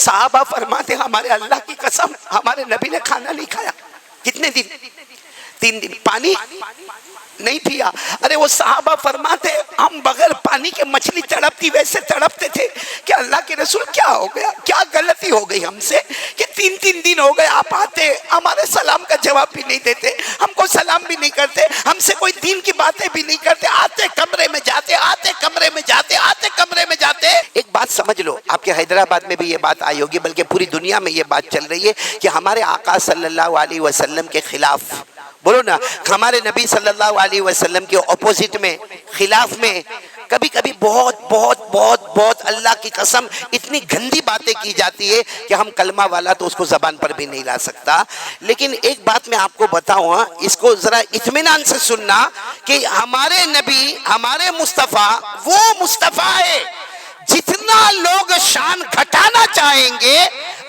صحابہ فرماتے ہمارے اللہ کی قسم ہمارے نبی نے کھانا نہیں کھایا کتنے دن؟ 3 دن پانی نہیں پیا. ارے وہ صحابہ فرماتے ہم بغیر پانی کے مچھلی تڑپتی ویسے تڑپتے تھے کہ اللہ کے رسول کیا ہو گیا, کیا غلطی ہو گئی ہم سے کہ 3 دن ہو گئے آپ آتے ہمارے سلام کا جواب بھی نہیں دیتے, ہم کو سلام بھی نہیں کرتے, ہم سے کوئی دین کی باتیں بھی نہیں کرتے, آتے کمرے میں جاتے, آتے کمرے میں جاتے, آتے کمرے میں جاتے. ایک بات سمجھ لو, آپ کے حیدرآباد میں بھی یہ بات آئی ہوگی, بلکہ پوری دنیا میں یہ بات چل رہی ہے کہ ہمارے آقا صلی اللہ علیہ وسلم کے خلاف, بولو نا, ہمارے نبی صلی اللہ علیہ وسلم کے اپوزٹ میں, خلاف میں کبھی کبھی بہت بہت بہت بہت اللہ کی قسم اتنی گندی باتیں کی جاتی ہے کہ ہم کلمہ والا تو اس کو زبان پر بھی نہیں لا سکتا. لیکن ایک بات میں آپ کو بتاؤں, اس کو ذرا اطمینان سے سننا کہ ہمارے نبی, ہمارے مصطفیٰ وہ مصطفیٰ ہے جتنا لوگ شان گھٹانا چاہیں گے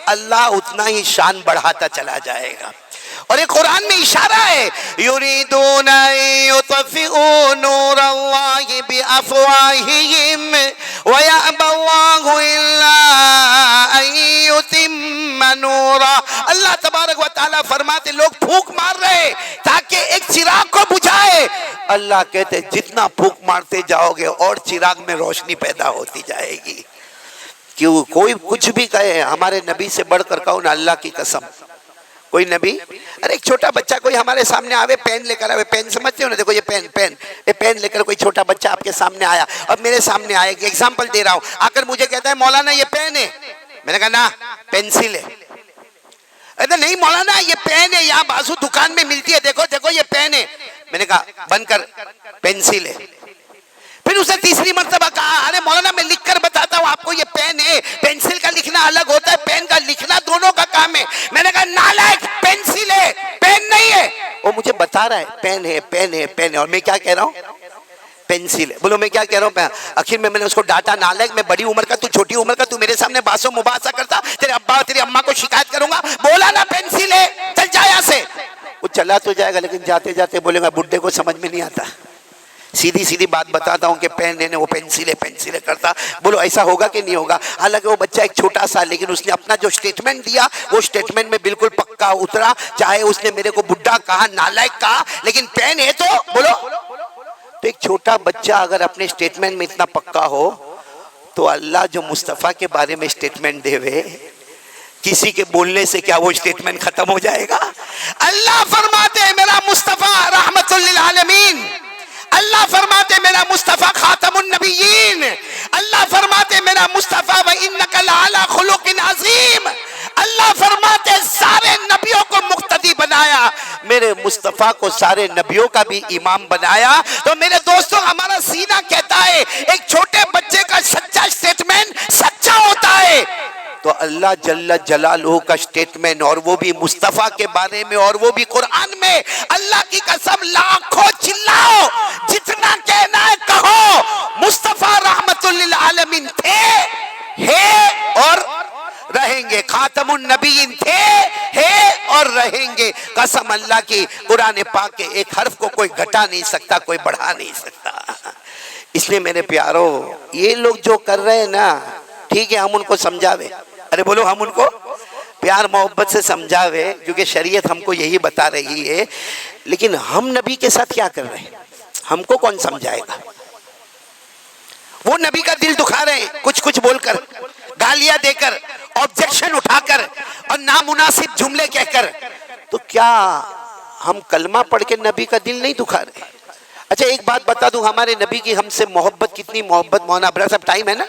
اللہ اتنا ہی شان بڑھاتا چلا جائے گا. اور یہ قرآن میں اشارہ ہے, یریدون یطفئوا نور اللہ بافواہہم ویأبی اللہ الا ان یتم نورہ. اللہ تبارک و تعالیٰ فرماتے لوگ پھونک مار رہے تاکہ ایک چراغ کو بجھائے, اللہ کہتے جتنا پھونک مارتے جاؤ گے اور چراغ میں روشنی پیدا ہوتی جائے گی. کیوں کوئی کچھ بھی کہے, ہمارے نبی سے بڑھ کر کہو نا اللہ کی قسم کوئی نبی. ارے ایک چھوٹا بچہ کوئی ہمارے سامنے آوے, پین لے کر آوے, پین سمجھتے ہو نا, دیکھو یہ پین لے کر کوئی چھوٹا بچہ آپ کے سامنے آیا, اب میرے سامنے آئے گی, ایگزامپل دے رہا ہوں, آ کر مجھے کہتا ہے مولانا یہ پین ہے, میں نے کہا نا پینسل ہے. ارے نہیں مولانا یہ پین ہے, یہاں بازو دکان میں ملتی ہے, دیکھو دیکھو یہ پین ہے, میں نے کہا بن کر پینسل ہے. پھر اسے تیسری مرتبہ کہا ارے مولانا میں لکھ کر بتاتا ہوں آپ کو یہ پین ہے, پینسل کا لکھنا الگ ہوتا ہے, پین کا لکھنا دونوں کا کام ہے. میں نے کہا نالائق پینسل ہے پین نہیں ہے. وہ مجھے بتا رہا ہے پین ہے پین ہے پین ہے, اور میں کیا کہہ رہا ہوں پینسل ہے. بولو میں کیا کہہ رہا ہوں. آخر میں نے اس کو ڈانٹا, نالائق میں بڑی عمر کا تو چھوٹی عمر کا, تو میرے سامنے باسو مباحثہ کرتا, تیرے ابا تیری اماں کو شکایت کروں گا, بولا نا پینسل ہے چل جا یہاں سے. وہ چلا تو جائے گا لیکن جاتے جاتے بولے گا بڈھے کو سمجھ میں نہیں آتا, سیدھی سیدھی بات بتاتا ہوں کہ پین ہے وہ پینسل ہے کرتا. بولو ایسا ہوگا کہ نہیں ہوگا؟ حالانکہ وہ بچہ ایک چھوٹا سا, لیکن اس نے اپنا جو سٹیٹمنٹ دیا وہ سٹیٹمنٹ میں بالکل پکا اترا, چاہے اس نے میرے کو بڈھا کہا, نالائق کہا, لیکن پین ہے تو بولو. تو ایک چھوٹا بچہ اگر اپنے سٹیٹمنٹ میں اتنا پکا ہو تو اللہ جو مصطفیٰ کے بارے میں سٹیٹمنٹ دے وے, کسی کے بولنے سے کیا وہ سٹیٹمنٹ ختم ہو جائے گا؟ اللہ فرماتے ہیں میرا مصطفیٰ رحمت للعالمین, اللہ فرماتے میرا مصطفیٰ خاتم النبیین, اللہ فرماتے میرا مصطفیٰ وَإِنَّكَ لَعَلَىٰ خُلُقٍ عَظِيمٍ, اللہ فرماتے سارے نبیوں کو مقتدی بنایا, میرے مصطفیٰ کو سارے نبیوں کا بھی امام بنایا. تو میرے دوستوں ہمارا سینہ کہتا ہے ایک چھوٹے بچے کا سچا سٹیٹمنٹ سچا ہوتا ہے, تو اللہ جل جلالہ کا سٹیٹمنٹ, اور وہ بھی مصطفیٰ کے بارے میں, اور وہ بھی قرآن میں, اللہ کی قسم لاکھوں چلاؤ, جتنا کہنا ہے کہو, مصطفیٰ رحمت للعالمین تھے, ہے اور رہیں گے, خاتم النبیین تھے, ہے اور رہیں گے. قسم اللہ کی, قرآن پاک کے ایک حرف کو کوئی گھٹا نہیں سکتا, کوئی بڑھا نہیں سکتا. اس لیے میرے پیارو, یہ لوگ جو کر رہے ہیں نا, ٹھیک ہے ہم ان کو سمجھاوے, ارے بولو ہم ان کو پیار محبت سے سمجھاوے, کیونکہ شریعت ہم کو یہی بتا رہی ہے, لیکن ہم نبی کے ساتھ کیا کر رہے ہیں ہم کو کون سمجھائے گا؟ وہ نبی کا دل دکھا رہے ہیں کچھ بول کر, گالیاں دے کر, آبجیکشن اٹھا کر, اور نامناسب جملے کہہ کر, تو کیا ہم کلمہ پڑھ کے نبی کا دل نہیں دکھا رہے؟ اچھا ایک بات بتا دوں, ہمارے نبی کی ہم سے محبت, کتنی محبت. مولانا ابرار صاحب ٹائم ہے نا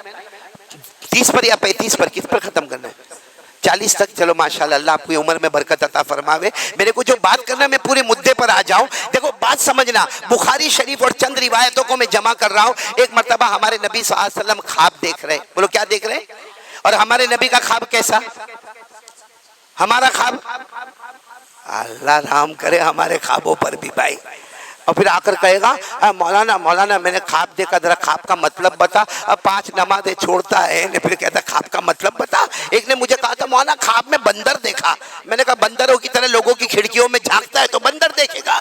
30 پر یا 35 پر, کس پر ختم کرنا ہے؟ 40 تک. چلو ماشاءاللہ, اللہ آپ کی عمر میں برکت عطا فرماوے. میرے کو جو بات کرنا ہے میں پورے مدے پر آ جاؤں. دیکھو بات سمجھنا, بخاری شریف اور چند روایتوں کو میں جمع کر رہا ہوں. ایک مرتبہ ہمارے نبی صلی اللہ علیہ وسلم خواب دیکھ رہے, بولو کیا دیکھ رہے, اور ہمارے نبی کا خواب کیسا؟ ہمارا خواب, اللہ رحم کرے ہمارے خوابوں پر بھی بھائی. اور پھر آ کر کہے گا مولانا میں نے خواب دیکھا, ذرا خواب کا مطلب بتا. اب 5 نمازیں چھوڑتا ہے, پھر کہتا خواب کا مطلب بتا. ایک نے مجھے کہا تھا مولانا خواب میں بندر دیکھا. میں نے کہا بندروں کی طرح لوگوں کی کھڑکیوں میں جھانکتا ہے تو بندر دیکھے گا,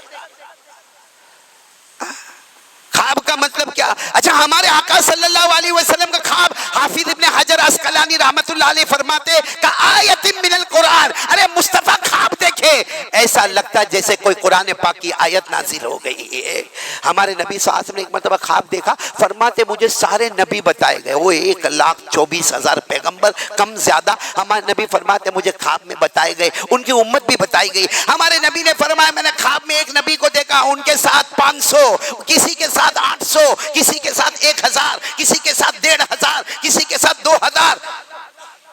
خواب کا مطلب کیا؟ اچھا ہمارے آقا صلی اللہ علیہ وسلم کا خواب حافظ ابن حجر اسقلانی رحمت اللہ علیہ فرماتے کہ آیت من القرآن، ارے مصطفیٰ خواب دیکھے ایسا لگتا ہے جیسے کوئی قرآن پاک کی آیت نازل ہو گئی ہے۔ ہمارے نبی صلی اللہ علیہ وسلم نے ایک مرتبہ خواب دیکھا، فرماتے مجھے سارے نبی بتائے گئے، وہ 1,24,000 پیغمبر کم زیادہ ہمارے نبی فرماتے مجھے خواب میں بتائے گئے، ان کی امت بھی بتائی گئی۔ ہمارے نبی نے فرمایا میں نے خواب میں ایک نبی کو دیکھا، ان کے ساتھ 500، کسی کے ساتھ 800، کسی کے ساتھ 1,000، کسی کے ساتھ 1,500، کسی کے ساتھ 2,000،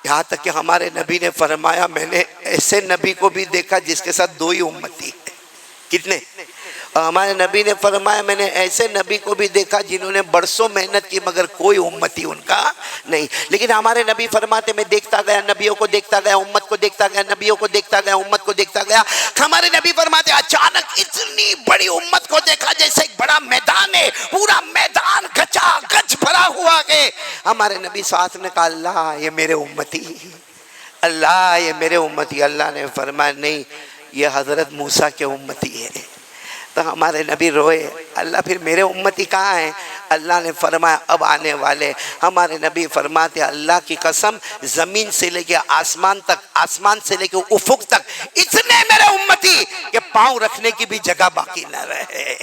یہاں تک کہ ہمارے نبی نے فرمایا میں نے ایسے نبی کو بھی دیکھا جس کے ساتھ 2 ہی امتی ہے۔ کتنے؟ اور ہمارے نبی نے فرمایا میں نے ایسے نبی کو بھی دیکھا جنہوں نے برسوں محنت کی مگر کوئی امتی ان کا نہیں۔ لیکن ہمارے نبی فرماتے میں دیکھتا گیا، نبیوں کو دیکھتا گیا، امت کو دیکھتا گیا، نبیوں کو دیکھتا گیا، امت کو دیکھتا گیا۔ ہمارے نبی فرماتے اچانک اتنی بڑی امت کو دیکھا جیسے ایک بڑا میدان ہے، پورا میدان گچا گچ بھرا ہوا ہے۔ ہمارے نبی صلی اللہ علیہ وسلم نے کہا اللہ یہ میرے امتی، اللہ یہ میرے امتی۔ اللہ نے فرمایا نہیں یہ حضرت موسیٰ کے امتی ہے۔ تو ہمارے نبی روئے، اللہ پھر میرے امتی کہاں ہیں؟ اللہ نے فرمایا اب آنے والے۔ ہمارے نبی فرماتے اللہ کی قسم زمین سے لے کے آسمان تک، آسمان سے لے کے افق تک اتنے میرے امتی کہ پاؤں رکھنے کی بھی جگہ باقی نہ رہے۔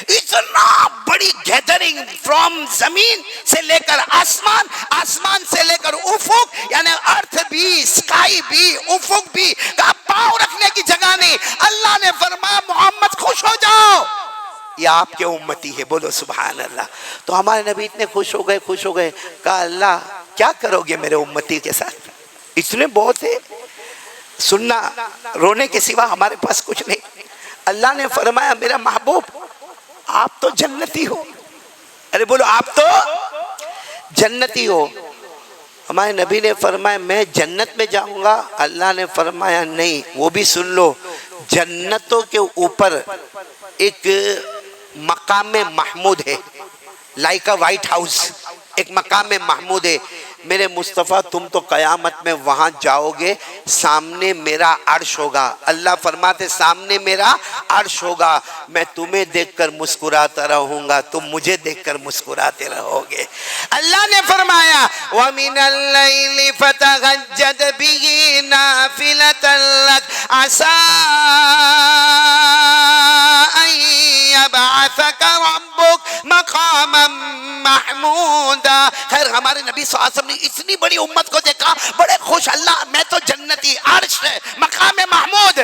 اتنا بڑی گیدرنگ فرام زمین سے لے کر آسمان، آسمان سے لے کر افق، یعنی ارتھ بھی، سکائی بھی، افق بھی، پاؤں رکھنے کی جگہ نہیں۔ اللہ نے فرمایا محمد خوش ہو جاؤ یہ آپ کے امتی ہے، بولو سبحان اللہ۔ تو ہمارے نبی اتنے خوش ہو گئے، کہا اللہ کیا کرو گے میرے امتی کے ساتھ؟ اتنے بہت ہے، سننا رونے کے سوا ہمارے پاس کچھ نہیں۔ اللہ نے فرمایا میرا محبوب آپ تو جنتی ہو، ارے بولو آپ تو جنتی ہو۔ ہمارے نبی نے فرمایا میں جنت میں جاؤں گا؟ اللہ نے فرمایا نہیں، وہ بھی سن لو، جنتوں کے اوپر ایک مقام محمود ہے، لائک اے وائٹ ہاؤس، ایک مقام محمود ہے۔ میرے مصطفیٰ تم تو قیامت میں وہاں جاؤ گے، سامنے میرا عرش ہوگا۔ اللہ فرماتے سامنے میرا عرش ہوگا، میں تمہیں دیکھ کر مسکراتا رہوں گا، تم مجھے دیکھ کر مسکراتے رہو گے۔ اللہ نے فرمایا وَمِنَ اللَّيْلِ فَتَغَجَّدْ بِهِ نَافِلَةً لَكَ عَسَىٰ أَن يَبْعَثَكَ رَبُّكَ مَقَامًا مَحْمُودًا۔ خیر ہمارے نبی صلی اللہ علیہ وسلم نے اتنی بڑی امت کو دیکھا، بڑے خوش، اللہ میں تو جنتی، عرش ہے، مقام محمود۔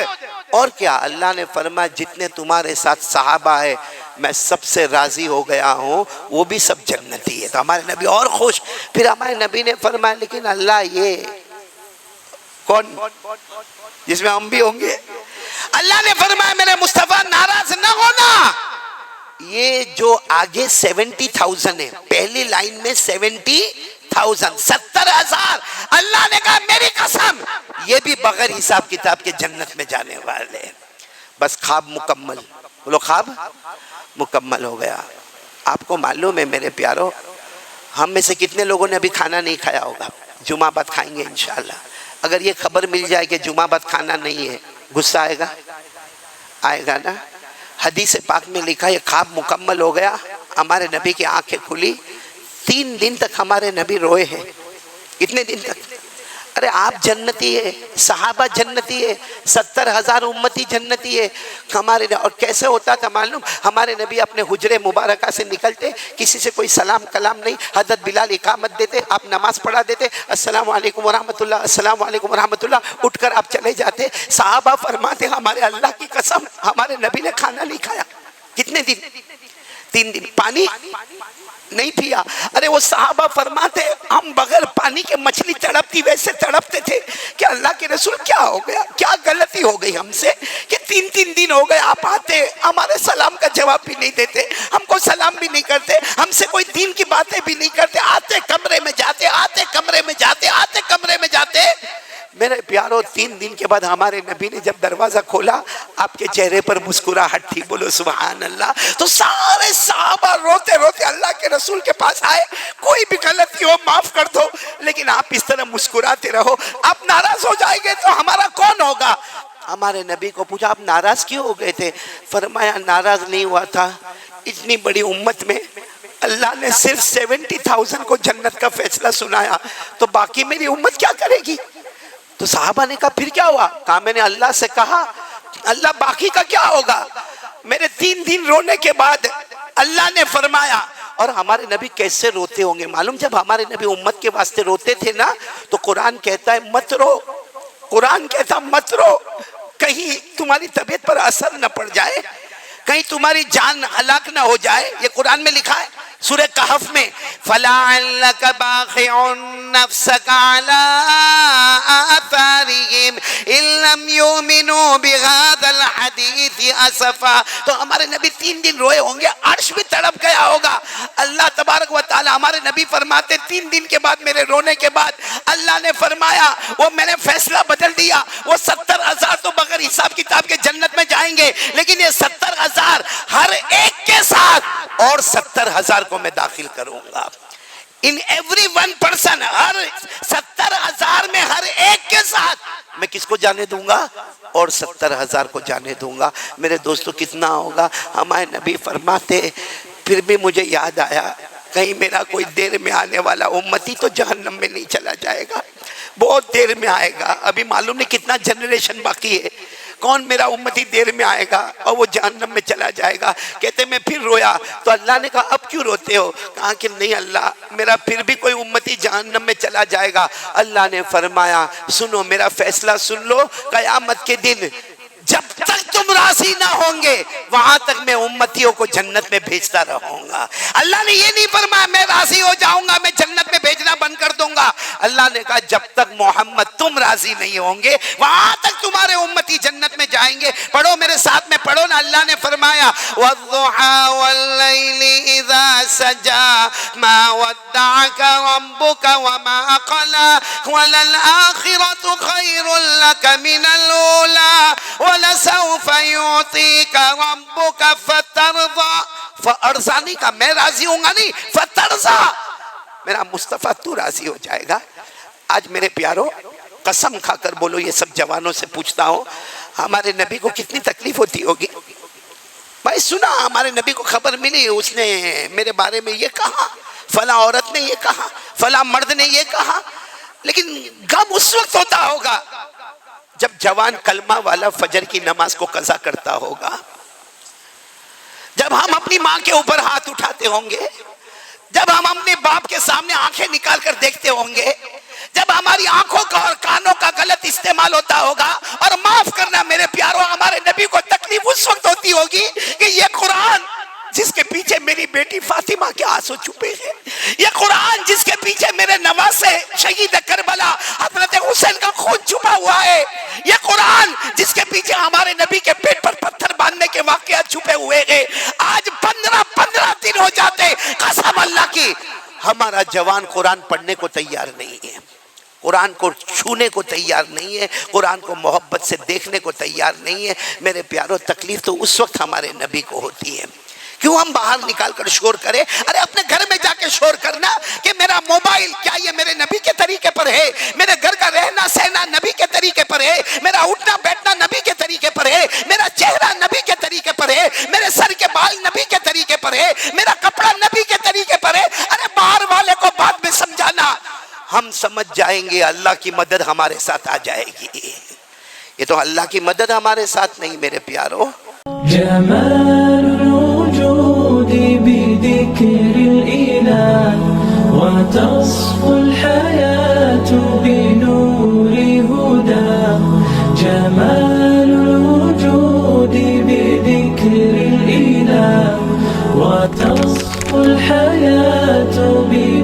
اور کیا اللہ نے فرمایا جتنے تمہارے ساتھ صحابہ ہے میں سب سے راضی ہو گیا ہوں، وہ بھی سب جنتی ہے۔ تو ہمارے نبی اور خوش۔ پھر ہمارے نبی نے فرمایا لیکن اللہ یہ کون جس میں ہم بھی ہوں گے؟ اللہ نے فرمایا میرے مصطفیٰ ناراض نہ ہونا، یہ جو آگے 70,000 ہے، پہلی لائن میں 70,000، 70,000، اللہ نے کہا میری قسم یہ بھی بغیر حساب کتاب کے جنت میں جانے والے۔ بس خواب مکمل، بولو خواب مکمل ہو گیا۔ آپ کو معلوم ہے میرے پیارو، ہم میں سے کتنے لوگوں نے ابھی کھانا نہیں کھایا ہوگا؟ جمعہ بعد کھائیں گے انشاءاللہ۔ اگر یہ خبر مل جائے کہ جمعہ بعد کھانا نہیں ہے، غصہ آئے گا؟ آئے گا نا؟ حدیث پاک میں لکھا یہ خواب مکمل ہو گیا، ہمارے نبی کی آنکھیں کھلی، 3 دن تک ہمارے نبی روئے ہیں۔ کتنے دن تک؟ ارے آپ جنتی ہے، صحابہ جنتی ہے، 70,000 امتی جنتی ہے ہمارے۔ اور کیسے ہوتا تھا معلوم؟ ہمارے نبی اپنے حجرے مبارکہ سے نکلتے، کسی سے کوئی سلام کلام نہیں، حضرت بلال اقامت دیتے، آپ نماز پڑھا دیتے، السلام علیکم ورحمۃ اللہ، السلام علیکم ورحمۃ اللہ، اٹھ کر آپ چلے جاتے۔ صحابہ فرماتے ہمارے اللہ کی قسم ہمارے نبی نے کھانا نہیں کھایا۔ کتنے دن؟ 3 دن، پانی نہیں پیا۔ ارے وہ صحابہ فرماتے ہم بغیر پانی کے مچھلی تڑپتی ویسے تڑپتے تھے کہ اللہ کے رسول کیا ہو گیا، کیا غلطی ہو گئی ہم سے کہ 3 دن ہو گئے آپ آتے ہمارے سلام کا جواب بھی نہیں دیتے، ہم کو سلام بھی نہیں کرتے، ہم سے کوئی دین کی باتیں بھی نہیں کرتے، آتے کمرے میں جاتے، آتے کمرے میں جاتے، آتے کمرے میں جاتے۔ میرے پیارو 3 دن کے بعد ہمارے نبی نے جب دروازہ کھولا آپ کے چہرے پر مسکراہٹ تھی، بولو سبحان اللہ۔ تو سارے صحابہ روتے روتے اللہ کے رسول کے پاس آئے، کوئی بھی غلطی ہو معاف کر دو، لیکن آپ اس طرح مسکراتے رہو، آپ ناراض ہو جائیں گے تو ہمارا کون ہوگا؟ ہمارے نبی کو پوچھا آپ ناراض کیوں ہو گئے تھے؟ فرمایا ناراض نہیں ہوا تھا، اتنی بڑی امت میں اللہ نے صرف 70,000 کو جنت کا فیصلہ سنایا تو باقی میری امت کیا کرے گی؟ تو صحابہ نے کہا پھر کیا ہوا؟ کہا میں نے اللہ سے کہا اللہ باقی کا کیا ہوگا؟ میرے 3 دن رونے کے بعد اللہ نے فرمایا، اور ہمارے نبی کیسے روتے ہوں گے معلوم؟ جب ہمارے نبی امت کے واسطے روتے تھے نا تو قرآن کہتا ہے مت رو، قرآن کہتا مت رو، کہیں تمہاری طبیعت پر اثر نہ پڑ جائے، کہیں تمہاری جان ہلاک نہ ہو جائے. یہ قرآن میں لکھا ہے سورہ کہف میں، فَلَعَلَّكَ بَاخِعٌ نَفْسَكَ عَلَىٰ آثَارِهِمْ إِن لَّمْ يُؤْمِنُوا بِهَٰذَا الْحَدِيثِ أَسَفًا. تو ہمارے نبی 3 دن روئے ہوں گے، عرش بھی تڑپ گیا ہوگا. اللہ تبارک و تعالی ہمارے نبی فرماتے 3 دن کے بعد میرے رونے کے بعد اللہ نے فرمایا وہ میں نے فیصلہ بدل دیا، وہ 70,000 تو بغیر حساب کتاب کے جنت میں جائیں گے، لیکن یہ 70,000 ہر ایک کے ساتھ اور 70,000 کو میں داخل کروں گا. ان ایوری ون پرسن، ہر 70,000 میں ہر ایک کے ساتھ میں کس کو جانے دوں گا؟ اور 70,000 کو جانے دوں گا. میرے دوستو کتنا ہوگا؟ ہمارے نبی فرماتے پھر بھی مجھے یاد آیا کہیں میرا کوئی دیر میں آنے والا امتی تو جہنم میں نہیں چلا جائے گا، بہت دیر میں آئے گا. ابھی معلوم نہیں کتنا جنریشن باقی ہے، کون میرا امتی دیر میں آئے گا اور وہ جہنم میں چلا جائے گا. کہتے میں پھر رویا تو اللہ نے کہا اب کیوں روتے ہو؟ کہا کہ نہیں اللہ میرا پھر بھی کوئی امتی جہنم میں چلا جائے گا. اللہ نے فرمایا سنو میرا فیصلہ سن لو، قیامت کے دن جب تک تم راضی نہ ہوں گے وہاں تک میں امتیوں کو جنت میں بھیجتا رہوں گا. اللہ نے یہ نہیں فرمایا میں راضی ہو جاؤں گا میں جنت میں بھیجنا بند کر دوں گا. اللہ نے کہا جب تک محمد تم راضی نہیں ہوں گے وہاں تک تمہارے امتی جنت میں جائیں گے. پڑھو میرے ساتھ میں پڑھو نا. اللہ نے فرمایا وَالضُّحَىٰ وَاللَّيْلِ إِذَا سَجَىٰ مَا وَدَّعَكَ رَبُّكَ وَمَا قَلَىٰ وَلَلْآخِرَةُ خَيْرٌ لَّكَ مِنَ الْأُولَىٰ وَلَسَوْفَ يُعْطِيكَ رَبُّكَ فَتَرْضَىٰ. فَأَرْضَىٰ کا میں راضی ہوں گا نہیں، فَتَرْضَىٰ میرا مصطفیٰ تو راضی ہو جائے گا. آج میرے پیاروں قسم کھا کر بولو، یہ سب جوانوں سے پوچھتا ہوں ہمارے نبی کو کتنی تکلیف ہوتی ہوگی؟ بھائی سنا ہمارے نبی کو خبر ملی اس نے میرے بارے میں یہ کہا، فلاں عورت نے یہ کہا، فلاں مرد نے یہ کہا، لیکن غم اس وقت ہوتا ہوگا جب جوان کلمہ والا فجر کی نماز کو قضا کرتا ہوگا، جب ہم اپنی ماں کے اوپر ہاتھ اٹھاتے ہوں گے، جب ہم اپنے باپ کے سامنے آنکھیں نکال کر دیکھتے ہوں گے، جب ہماری آنکھوں کا اور کانوں کا غلط استعمال ہوتا ہوگا. اور معاف کرنا میرے پیاروں ہمارے نبی کو تکلیف اس وقت ہوتی ہوگی کہ یہ قرآن جس کے پیچھے میری بیٹی فاطمہ کے آنسو چھپے ہیں، یہ قرآن جس کے پیچھے میرے نواسے شہید کربلا حضرت حسین کا خون چھپا ہوا ہے، یہ قرآن جس کے پیچھے ہمارے نبی کے پیٹ پر پتھر باندھنے کے واقعات چھپے ہوئے ہیں. آج 15 دن ہو جاتے قسم اللہ کی ہمارا جوان قرآن پڑھنے کو تیار نہیں ہے، قرآن کو چھونے کو تیار نہیں ہے، قرآن کو محبت سے دیکھنے کو تیار نہیں ہے. میرے پیاروں تکلیف تو اس وقت ہمارے نبی کو ہوتی ہے. کیوں ہم باہر نکال کر شور کریں؟ ارے اپنے گھر میں جا کے شور کرنا کہ میرا موبائل کیا یہ میرے نبی کے طریقے پر ہے، میرے گھر کا رہنا سہنا نبی کے طریقے پر ہے، میرا اٹھنا بیٹھنا نبی کے طریقے پر ہے، میرا چہرہ نبی کے طریقے پر ہے، میرے سر کے بال نبی کے طریقے پر ہے، میرا کپڑا نبی کے طریقے پر ہے. ارے باہر والے کو بعد میں سمجھانا، ہم سمجھ جائیں گے اللہ کی مدد ہمارے ساتھ آ جائے گی. یہ تو اللہ کی مدد ہمارے ساتھ نہیں میرے پیاروں. جمال الوجود بذكر الإله وتصفو الحياة بنور هداه. جمال الوجود بذكر الإله وتصفو الحياة بنور